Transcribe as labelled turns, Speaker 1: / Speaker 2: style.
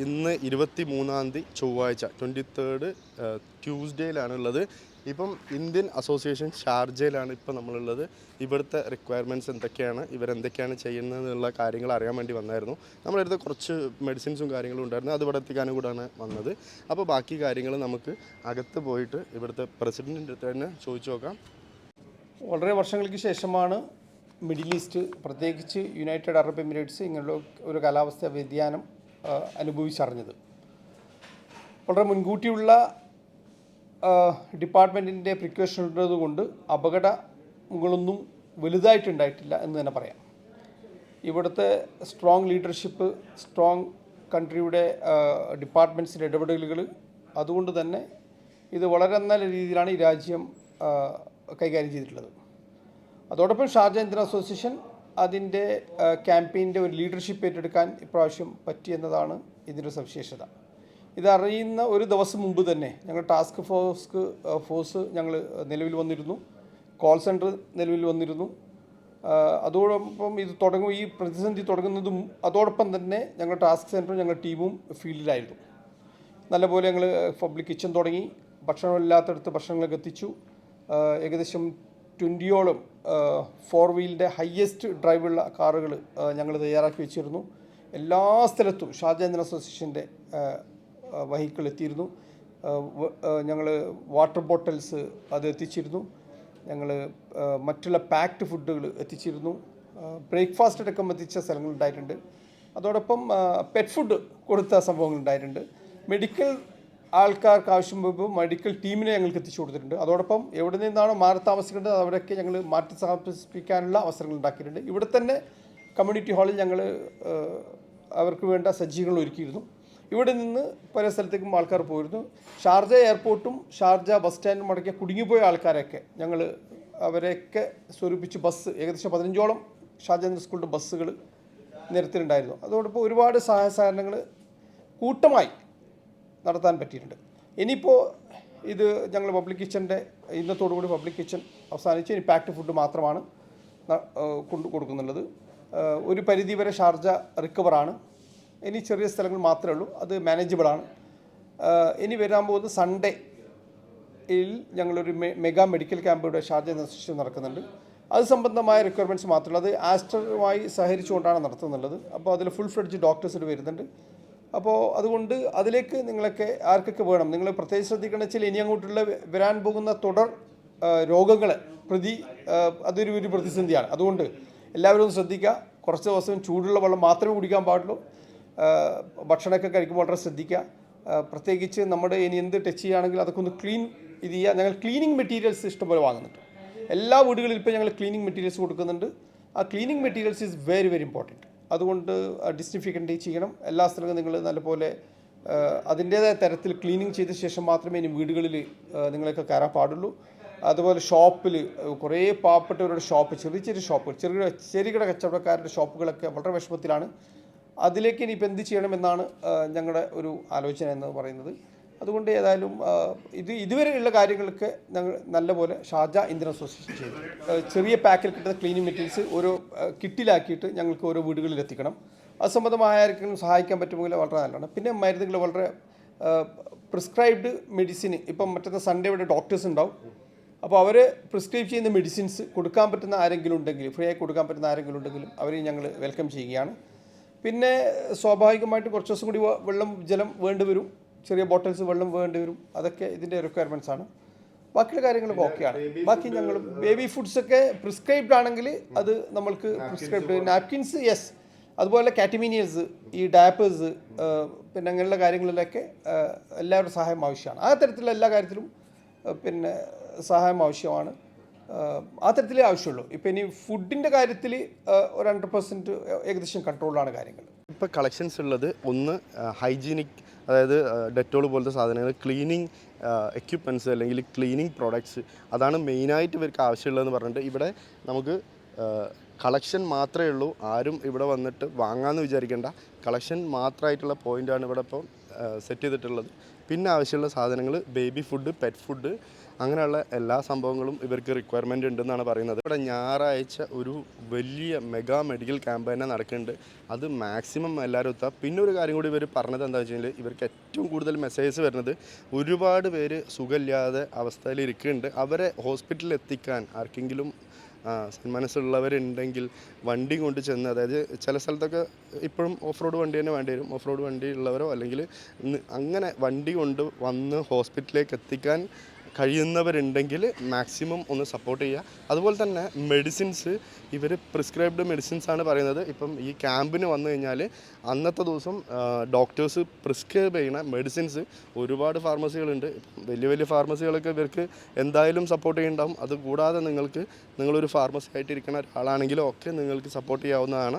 Speaker 1: ഇന്ന് 23 ചൊവ്വാഴ്ച 23 ട്യൂസ്ഡേയിലാണുള്ളത്. ഇപ്പം ഇന്ത്യൻ അസോസിയേഷൻ ഷാർജയിലാണ് ഇപ്പം നമ്മളുള്ളത്. ഇവിടുത്തെ റിക്വയർമെൻറ്റ്സ് എന്തൊക്കെയാണ്, ഇവരെന്തൊക്കെയാണ് ചെയ്യുന്നതെന്നുള്ള കാര്യങ്ങൾ അറിയാൻ വേണ്ടി വന്നായിരുന്നു. നമ്മളടുത്ത് കുറച്ച് മെഡിസിൻസും കാര്യങ്ങളും ഉണ്ടായിരുന്നു, അത് ഇവിടെ എത്തിക്കാനും കൂടാണ് വന്നത്. അപ്പോൾ ബാക്കി കാര്യങ്ങൾ നമുക്ക് അകത്ത് പോയിട്ട് ഇവിടുത്തെ പ്രസിഡൻറ്റിൻ്റെ അടുത്ത് തന്നെ ചോദിച്ചു നോക്കാം.
Speaker 2: വളരെ വർഷങ്ങൾക്ക് ശേഷമാണ് മിഡിൽ ഈസ്റ്റ്, പ്രത്യേകിച്ച് യുണൈറ്റഡ് അറബ് എമിറേറ്റ്സ് ഇങ്ങനെയുള്ള ഒരു കാലാവസ്ഥ വ്യതിയാനം അനുഭവിച്ചറിഞ്ഞത്. വളരെ മുൻകൂട്ടിയുള്ള ഡിപ്പാർട്ട്മെൻറ്റിൻ്റെ പ്രിക്കോഷൻ ഉള്ളതുകൊണ്ട് അപകടങ്ങളൊന്നും വലുതായിട്ടുണ്ടായിട്ടില്ല എന്ന് തന്നെ പറയാം. ഇവിടുത്തെ സ്ട്രോങ് ലീഡർഷിപ്പ്, സ്ട്രോങ് കൺട്രിയുടെ ഡിപ്പാർട്ട്മെൻറ്റ്സിൻ്റെ ഇടപെടലുകൾ, അതുകൊണ്ട് തന്നെ ഇത് വളരെ നല്ല രീതിയിലാണ് ഈ രാജ്യം കൈകാര്യം ചെയ്തിട്ടുള്ളത്. അതോടൊപ്പം ഷാർജ ഇന്ത്യൻ അസോസിയേഷൻ അതിൻ്റെ ക്യാമ്പയിൻ്റെ ഒരു ലീഡർഷിപ്പ് ഏറ്റെടുക്കാൻ ഇപ്രാവശ്യം പറ്റിയെന്നതാണ് ഇതിൻ്റെ സവിശേഷത. ഇതറിയുന്ന ഒരു ദിവസം മുമ്പ് തന്നെ ഞങ്ങൾ ടാസ്ക് ഫോഴ്സ് ഞങ്ങൾ നിലവിൽ വന്നിരുന്നു, കോൾ സെൻറ്റർ നിലവിൽ വന്നിരുന്നു. അതോടൊപ്പം ഇത് ഈ പ്രതിസന്ധി തുടങ്ങുന്നതും അതോടൊപ്പം തന്നെ ഞങ്ങൾ ടാസ്ക് സെൻറ്ററും ഞങ്ങളുടെ ടീമും ഫീൽഡിലായിരുന്നു. നല്ലപോലെ ഞങ്ങൾ പബ്ലിക് കിച്ചൺ തുടങ്ങി, ഭക്ഷണമില്ലാത്തടത്ത് ഭക്ഷണങ്ങളൊക്കെ എത്തിച്ചു. ഏകദേശം 20ഓളം 4 വീലിൻ്റെ ഹയസ്റ്റ് ഡ്രൈവുള്ള കാറുകൾ ഞങ്ങൾ തയ്യാറാക്കി വെച്ചിരുന്നു. എല്ലാ സ്ഥലത്തും ഷാർജ ഇന്ത്യൻ അസോസിയേഷൻ്റെ വെഹിക്കിൾ എത്തിയിരുന്നു. ഞങ്ങൾ വാട്ടർ ബോട്ടിൽസ് അത് എത്തിച്ചിരുന്നു. ഞങ്ങൾ മറ്റുള്ള പാക്ഡ് ഫുഡുകൾ എത്തിച്ചിരുന്നു. ബ്രേക്ക്ഫാസ്റ്റ് അടക്കം എത്തിച്ച സ്ഥലങ്ങളുണ്ടായിട്ടുണ്ട്. അതോടൊപ്പം പെറ്റ് ഫുഡ് കൊടുത്ത സംഭവങ്ങളുണ്ടായിട്ടുണ്ട്. മെഡിക്കൽ ആൾക്കാർക്ക് ആവശ്യം വരുമ്പോൾ മെഡിക്കൽ ടീമിനെ ഞങ്ങൾക്ക് എത്തിച്ചു കൊടുത്തിട്ടുണ്ട്. അതോടൊപ്പം എവിടെ നിന്നാണോ മാറി താമസിക്കേണ്ടത് അവിടെയൊക്കെ ഞങ്ങൾ മാറ്റി താമസിപ്പിക്കാനുള്ള അവസരങ്ങൾ ഉണ്ടാക്കിയിട്ടുണ്ട്. ഇവിടെ തന്നെ കമ്മ്യൂണിറ്റി ഹാളിൽ ഞങ്ങൾ അവർക്ക് വേണ്ട സജ്ജീകരണങ്ങൾ ഒരുക്കിയിരുന്നു. ഇവിടെ നിന്ന് പല സ്ഥലത്തേക്കും ആൾക്കാർ പോയിരുന്നു. ഷാർജ എയർപോർട്ടും ഷാർജ ബസ് സ്റ്റാൻഡും അടക്കിയ കുടുങ്ങിപ്പോയ ആൾക്കാരെയൊക്കെ ഞങ്ങൾ അവരെയൊക്കെ സ്വരൂപിച്ച് ബസ് ഏകദേശം 15ഓളം ഷാർജ സ്കൂളിൻ്റെ ബസ്സുകൾ നിരത്തിലുണ്ടായിരുന്നു. അതോടൊപ്പം ഒരുപാട് സഹായ സഹകരണങ്ങൾ കൂട്ടമായി നടത്താൻ പറ്റിയിട്ടുണ്ട്. ഇനിയിപ്പോൾ ഇത് ഞങ്ങൾ പബ്ലിക് കിച്ചൻ്റെ ഇന്നത്തോടുകൂടി പബ്ലിക് കിച്ചൺ അവസാനിച്ച് ഇനി പാക്ഡ് ഫുഡ് മാത്രമാണ് കൊടുക്കുന്നുള്ളത്. ഒരു പരിധിവരെ ഷാർജ റിക്കവറാണ്. ഇനി ചെറിയ സ്ഥലങ്ങൾ മാത്രമേ ഉള്ളൂ, അത് മാനേജബിളാണ്. ഇനി വരാൻ പോകുന്ന സൺഡേയിൽ ഞങ്ങളൊരു മെഗാ മെഡിക്കൽ ക്യാമ്പ് ഇവിടെ ഷാർജ നടക്കുന്നുണ്ട്. അത് സംബന്ധമായ റിക്വയർമെൻറ്റ്സ് മാത്രമല്ല, അത് ആസ്റ്ററുമായി സഹകരിച്ചുകൊണ്ടാണ് നടത്തുന്നുള്ളത്. അപ്പോൾ അതിൽ ഫുൾ ഫ്ലെഡ്ജ് ഡോക്ടേഴ്സ് വരുന്നുണ്ട്. അപ്പോൾ അതുകൊണ്ട് അതിലേക്ക് നിങ്ങളൊക്കെ ആർക്കൊക്കെ വേണം, നിങ്ങൾ പ്രത്യേകിച്ച് ശ്രദ്ധിക്കേണ്ട വെച്ചാൽ ഇനി അങ്ങോട്ടുള്ള വരാൻ പോകുന്ന തുടർ രോഗങ്ങളെ അതൊരു പ്രതിസന്ധിയാണ്. അതുകൊണ്ട് എല്ലാവരും ഒന്ന് ശ്രദ്ധിക്കുക. കുറച്ച് ദിവസം ചൂടുള്ള വെള്ളം മാത്രമേ കുടിക്കാൻ പാടുള്ളൂ. ഭക്ഷണമൊക്കെ കഴിക്കുമ്പോൾ വളരെ ശ്രദ്ധിക്കുക. പ്രത്യേകിച്ച് നമ്മുടെ ഇനി എന്ത് ടച്ച് ചെയ്യുകയാണെങ്കിൽ അതൊക്കെ ഒന്ന് ക്ലീൻ ചെയ്യുക. ഞങ്ങൾ ക്ലീനിങ് മെറ്റീരിയൽസ് ഇഷ്ടംപോലെ വാങ്ങുന്നുണ്ട്. എല്ലാ വീടുകളിലും ഇപ്പോൾ ഞങ്ങൾ ക്ലീനിങ് മെറ്റീരിയൽസ് കൊടുക്കുന്നുണ്ട്. ആ cleaning materials is very very important. അതുകൊണ്ട് ഡിസ്ഇൻഫെക്റ്റൻ്റ് ചെയ്യണം. എല്ലാ സ്ഥലങ്ങളും നിങ്ങൾ നല്ലപോലെ അതിൻ്റേതായ തരത്തിൽ ക്ലീനിങ് ചെയ്ത ശേഷം മാത്രമേ ഇനി വീടുകളിൽ നിങ്ങളൊക്കെ കയറാൻ പാടുള്ളൂ. അതുപോലെ ഷോപ്പിൽ കുറേ പാവപ്പെട്ടവരുടെ ഷോപ്പ്, ചെറിയ ഷോപ്പുകൾ, ചെറുകിട കച്ചവടക്കാരുടെ ഷോപ്പുകളൊക്കെ വളരെ വിഷമത്തിലാണ്. അതിലേക്ക് ഇനിയിപ്പോൾ എന്ത് ചെയ്യണമെന്നാണ് ഞങ്ങളുടെ ഒരു ആലോചന എന്ന് പറയുന്നത്. അതുകൊണ്ട് ഏതായാലും ഇതുവരെയുള്ള കാര്യങ്ങളൊക്കെ ഞങ്ങൾ നല്ലപോലെ ഷാർജ ഇന്ത്യൻ അസോസിയേഷൻ ചെയ്തു. ചെറിയ പാക്കിൽ കിട്ടുന്ന ക്ലീനിങ് മെറ്റീരിയൽസ് ഓരോ കിറ്റിലാക്കിയിട്ട് ഞങ്ങൾക്ക് ഓരോ വീടുകളിൽ എത്തിക്കണം. അത് സംബന്ധമായ ആർക്കെങ്കിലും സഹായിക്കാൻ പറ്റുമെങ്കിൽ വളരെ നല്ലതാണ്. പിന്നെ മരുന്നുകൾ വളരെ പ്രിസ്ക്രൈബ്ഡ് മെഡിസിൻ, ഇപ്പം മറ്റത്തെ സൺഡേ ഇവിടെ ഡോക്ടേഴ്സ് ഉണ്ടാവും. അപ്പോൾ അവർ പ്രിസ്ക്രൈബ് ചെയ്യുന്ന മെഡിസിൻസ് കൊടുക്കാൻ പറ്റുന്ന ആരെങ്കിലും ഉണ്ടെങ്കിൽ, ഫ്രീ ആയി കൊടുക്കാൻ പറ്റുന്ന ആരെങ്കിലും ഉണ്ടെങ്കിലും അവരെ ഞങ്ങൾ വെൽക്കം ചെയ്യുകയാണ്. പിന്നെ സ്വാഭാവികമായിട്ട് കുറച്ച് ദിവസം കൂടി ജലം വേണ്ടി വരും, ചെറിയ ബോട്ടിൽസ് വെള്ളം വേണ്ടി വരും. അതൊക്കെ ഇതിൻ്റെ റിക്വയർമെൻറ്റ്സ് ആണ്. ബാക്കിയുള്ള കാര്യങ്ങളൊക്കെ ഓക്കെയാണ്. ബാക്കി ഞങ്ങൾ ബേബി ഫുഡ്സൊക്കെ പ്രിസ്ക്രൈബ്ഡ് ആണെങ്കിൽ അത് നമ്മൾക്ക് പ്രിസ്ക്രൈബ്ഡ് നാപ്കിൻസ്, യെസ്, അതുപോലെ കാറ്റമീനിയൽസ്, ഈ ഡയപ്പേഴ്സ്, പിന്നെ അങ്ങനെയുള്ള കാര്യങ്ങളിലൊക്കെ എല്ലാവരുടെ സഹായം ആവശ്യമാണ്. ആ തരത്തിലുള്ള എല്ലാ കാര്യത്തിലും പിന്നെ സഹായം ആവശ്യമാണ്. ആ തരത്തിലേ ആവശ്യമുള്ളൂ. ഇപ്പോൾ ഇനി ഫുഡിൻ്റെ കാര്യത്തിൽ ഒരു 100% ഏകദേശം കൺട്രോളാണ് കാര്യങ്ങൾ.
Speaker 1: ഇപ്പോൾ കളക്ഷൻസ് ഉള്ളത് ഒന്ന് ഹൈജീനിക്, അതായത് ഡെറ്റോൾ പോലത്തെ സാധനങ്ങൾ, ക്ലീനിങ് എക്യുപ്മെൻറ്റ്സ് അല്ലെങ്കിൽ ക്ലീനിങ് പ്രോഡക്ട്സ്, അതാണ് മെയിനായിട്ട് ഇവർക്ക് ആവശ്യമുള്ളതെന്ന് പറഞ്ഞിട്ട് ഇവിടെ നമുക്ക് കളക്ഷൻ മാത്രമേ ഉള്ളൂ. ആരും ഇവിടെ വന്നിട്ട് വാങ്ങാമെന്ന് വിചാരിക്കേണ്ട, കളക്ഷൻ മാത്രമായിട്ടുള്ള പോയിൻ്റാണ് ഇവിടെ ഇപ്പോൾ സെറ്റ് ചെയ്തിട്ടുള്ളത്. പിന്നെ ആവശ്യമുള്ള സാധനങ്ങൾ ബേബി ഫുഡ്, പെറ്റ് ഫുഡ്, അങ്ങനെയുള്ള എല്ലാ സംഭവങ്ങളും ഇവർക്ക് റിക്വയർമെൻ്റ് ഉണ്ടെന്നാണ് പറയുന്നത്. ഇവിടെ ഞായറാഴ്ച ഒരു വലിയ മെഗാ മെഡിക്കൽ ക്യാമ്പ് തന്നെ നടക്കുന്നുണ്ട്. അത് മാക്സിമം എല്ലാവരും എത്തുക. പിന്നെ ഒരു കാര്യം കൂടി ഇവർ പറഞ്ഞത് എന്താ വെച്ച് കഴിഞ്ഞാൽ ഇവർക്ക് ഏറ്റവും കൂടുതൽ മെസ്സേജസ് വരുന്നത് ഒരുപാട് പേര് സുഖമില്ലാതെ അവസ്ഥയിൽ ഇരിക്കുന്നുണ്ട്. അവരെ ഹോസ്പിറ്റലിൽ എത്തിക്കാൻ ആർക്കെങ്കിലും സന്മനസ്സുള്ളവരുണ്ടെങ്കിൽ വണ്ടി കൊണ്ട് ചെന്ന്, അതായത് ചില സ്ഥലത്തൊക്കെ ഇപ്പോഴും ഓഫ് റോഡ് വണ്ടി തന്നെ വേണ്ടി വരും. ഓഫ് റോഡ് വണ്ടി ഉള്ളവരോ അല്ലെങ്കിൽ അങ്ങനെ വണ്ടി കൊണ്ട് വന്ന് ഹോസ്പിറ്റലിലേക്ക് എത്തിക്കാൻ കഴിയുന്നവരുണ്ടെങ്കിൽ മാക്സിമം ഒന്ന് സപ്പോർട്ട് ചെയ്യുക. അതുപോലെ തന്നെ മെഡിസിൻസ് ഇവർ പ്രിസ്ക്രൈബ്ഡ് മെഡിസിൻസ് ആണ് പറയുന്നത്. ഇപ്പം ഈ ക്യാമ്പിന് വന്നു കഴിഞ്ഞാൽ അന്നത്തെ ദിവസം ഡോക്ടേഴ്സ് പ്രിസ്ക്രൈബ് ചെയ്യുന്ന മെഡിസിൻസ് ഒരുപാട് ഫാർമസികളുണ്ട്. വലിയ വലിയ ഫാർമസികളൊക്കെ ഇവർക്ക് എന്തായാലും സപ്പോർട്ട് ചെയ്യുന്നുണ്ടാവും. അതുകൂടാതെ നിങ്ങളൊരു ഫാർമസി ആയിട്ടിരിക്കുന്ന ഒരാളാണെങ്കിലും ഒക്കെ നിങ്ങൾക്ക് സപ്പോർട്ട് ചെയ്യാവുന്നതാണ്.